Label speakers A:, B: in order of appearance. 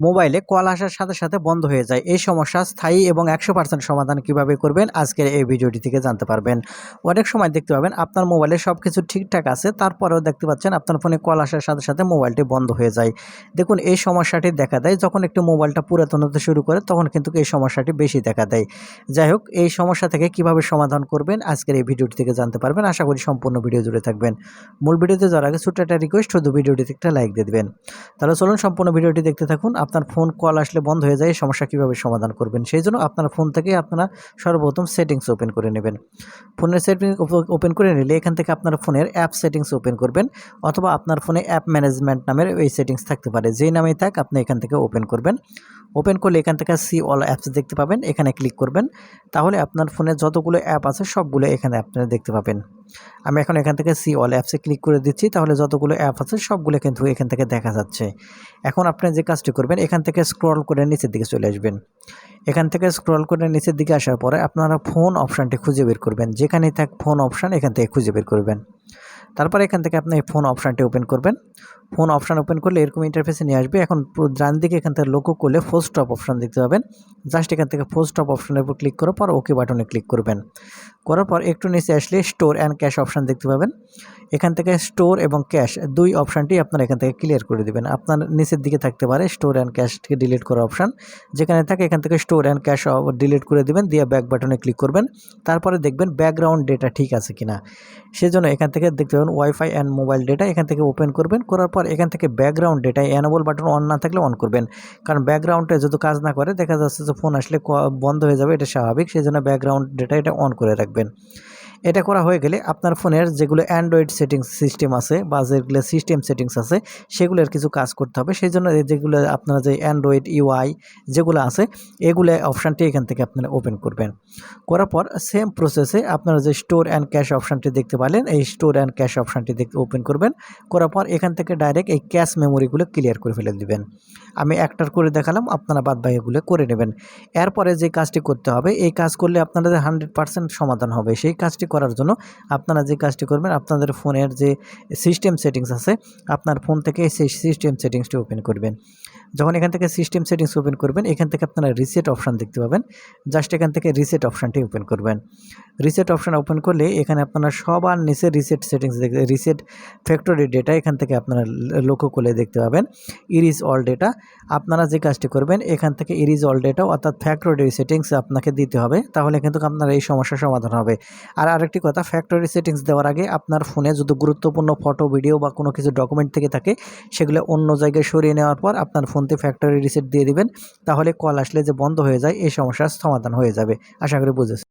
A: মোবাইলে কল আসার সাথে, সাথে বন্ধ হয়ে যায়। এই সমস্যা স্থায়ী এবং ১০০% সমাধান কিভাবে করবেন আজকের এই ভিডিওটি থেকে জানতে পারবেন। অনেক সময় দেখতে পাবেন আপনার মোবাইলে সবকিছু ঠিকঠাক আছে, তারপরেও দেখতে পাচ্ছেন আপনার ফোনে কল আসার সাথে, সাথে মোবাইলটি বন্ধ হয়ে যায়। দেখুন এই সমস্যাটি দেখা দেয় যখন একটু মোবাইলটা পুরাতন হতে শুরু করে তখন কিন্তু এই সমস্যাটি বেশি দেখা দেয়। যাই হোক, এই সমস্যা থেকে কিভাবে সমাধান করবেন আজকের এই ভিডিওটি থেকে জানতে পারবেন। আশা করি সম্পূর্ণ ভিডিও জুড়ে থাকবেন। মূল ভিডিওতে যাওয়ার আগে ছোট্ট একটা রিকোয়েস্ট, শুধু ভিডিওটিতে একটা লাইক দিয়ে দিবেন। তাহলে চলুন সম্পূর্ণ ভিডিওটি দেখতে থাকুন। আপনার ফোন কল আসলে বন্ধ হয়ে যায়, এই সমস্যা কীভাবে সমাধান করবেন সেই জন্য আপনার ফোন থেকে আপনারা সর্বপ্রথম সেটিংস ওপেন করে নেবেন। ফোনের সেটিংস ওপেন করে নিলে এখান থেকে আপনার ফোনের অ্যাপ সেটিংস ওপেন করবেন, অথবা আপনার ফোনে অ্যাপ ম্যানেজমেন্ট নামের এই সেটিংস থাকতে পারে, যেই নামেই থাক আপনি এখান থেকে ওপেন করবেন। ওপেন করলে এখান থেকে সি অল অ্যাপস দেখতে পাবেন, এখানে ক্লিক করবেন। তাহলে আপনার ফোনে যতগুলো অ্যাপ আছে সবগুলো এখানে আপনারা দেখতে পাবেন। আমি এখন এখান থেকে সি অল অ্যাপসে ক্লিক করে দিচ্ছি, তাহলে যতগুলো অ্যাপ আছে সবগুলো কিন্তু এখান থেকে দেখা যাচ্ছে। এখন আপনি যে কাজটি করবেন এখান থেকে স্ক্রল করে নিচের দিকে চলে আসবেন। এখান থেকে স্ক্রল করে নিচের দিকে আসার পরে আপনারা ফোন অপশানটি খুঁজে বের করবেন, যেখানেই থাক ফোন অপশান এখান থেকে খুঁজে বের করবেন। তারপরে এখান থেকে আপনি এই ফোন অপশানটি ওপেন করবেন। ফোন অপশান ওপেন করলে এরকম ইন্টারফেসে নিয়ে আসবে। এখন ডান দিকে এখান থেকে লক্ষ্য করলে ফোর স্টপ অপশান দেখতে পাবেন। জাস্ট এখান থেকে ফোর স্টপ অপশানের উপর ক্লিক করার পর ওকে বাটনে ক্লিক করবেন। করার পর একটু নিচে আসলে স্টোর অ্যান্ড ক্যাশ অপশান দেখতে পাবেন। এখান থেকে স্টোর এবং ক্যাশ দুই অপশানটি আপনারা এখান থেকে ক্লিয়ার করে দেবেন। আপনার নিচের দিকে থাকতে পারে স্টোর অ্যান্ড ক্যাশকে ডিলিট করার অপশান, যেখানে থাকে এখান থেকে স্টোর অ্যান্ড ক্যাশ ডিলিট করে দেবেন, দিয়ে ব্যাক বাটনে ক্লিক করবেন। তারপরে দেখবেন ব্যাকগ্রাউন্ড ডেটা ঠিক আছে কিনা, সেজন্য এখান থেকে দেখতে পাবেন ওয়াইফাই অ্যান্ড মোবাইল ডেটা, এখান থেকে ওপেন করবেন। করার পর এখান থেকে ব্যাকগ্রাউন্ড ডেটায় এনেবল বাটন অন না থাকলে অন করবেন, কারণ ব্যাকগ্রাউন্ডে যদি কাজ না করে দেখা যাচ্ছে যে ফোন আসলে বন্ধ হয়ে যাবে, এটা স্বাভাবিক। সেই জন্য ব্যাকগ্রাউন্ড ডেটা এটা অন করে রাখবেন। এটা করা হয়ে গেলে আপনার ফোনের যেগুলো অ্যান্ড্রয়েড সেটিংস সিস্টেম আছে বা যেগুলো সিস্টেম সেটিংস আছে সেগুলোর কিছু কাজ করতে হবে। সেই জন্য যেগুলো আপনারা যে অ্যান্ড্রয়েড ইউআই যেগুলো আছে এগুলো অপশানটি এখান থেকে আপনারা ওপেন করবেন। করার পর সেম প্রসেসে আপনারা যে স্টোর অ্যান্ড ক্যাশ অপশানটি দেখতে পারলেন, এই স্টোর অ্যান্ড ক্যাশ অপশানটি ওপেন করবেন। করার পর এখান থেকে ডাইরেক্ট এই ক্যাশ মেমোরিগুলো ক্লিয়ার করে ফেলে দিবেন। আমি একটার করে দেখালাম, আপনারা বাদবাকিগুলো করে নেবেন। এরপরে যে কাজটি করতে হবে, এই কাজ করলে আপনাদের 100% সমাধান হবে। সেই কাজটি করার জন্য আপনারা যে কাজটি করবেন, আপনাদের ফোনের যে সিস্টেম সেটিংস আছে আপনার ফোন থেকে সেই সিস্টেম সেটিংসটি ওপেন করবেন। যখন এখান থেকে সিস্টেম সেটিংস ওপেন করবেন এখান থেকে আপনারা রিসেট অপশান দেখতে পাবেন। জাস্ট এখান থেকে রিসেট অপশানটি ওপেন করবেন। রিসেট অপশান ওপেন করলে এখানে আপনারা সবার নিচে রিসেট সেটিংস দেখতে, রিসেট ফ্যাক্টরি ডেটা এখান থেকে আপনারা লক্ষ্য করলে দেখতে পাবেন ইরিজ অল ডেটা। আপনারা যে কাজটি করবেন এখান থেকে ইরিজ অল ডেটা অর্থাৎ ফ্যাক্টরি সেটিংস আপনাকে দিতে হবে, তাহলে কিন্তু আপনার এই সমস্যার সমাধান হবে। আর আরেকটি কথা, ফ্যাক্টরি সেটিংস দেওয়ার আগে আপনার ফোনে যদি গুরুত্বপূর্ণ ফটো ভিডিও বা কোনো কিছু ডকুমেন্ট থেকে থাকে সেগুলো অন্য জায়গায় সরিয়ে নেওয়ার পর আপনার ফোনতে ফ্যাক্টরি রিসেট দিয়ে দিবেন, তাহলে কল আসলে যে বন্ধ হয়ে যায় এই সমস্যার সমাধান হয়ে যাবে। আশা করি বুঝেছেন।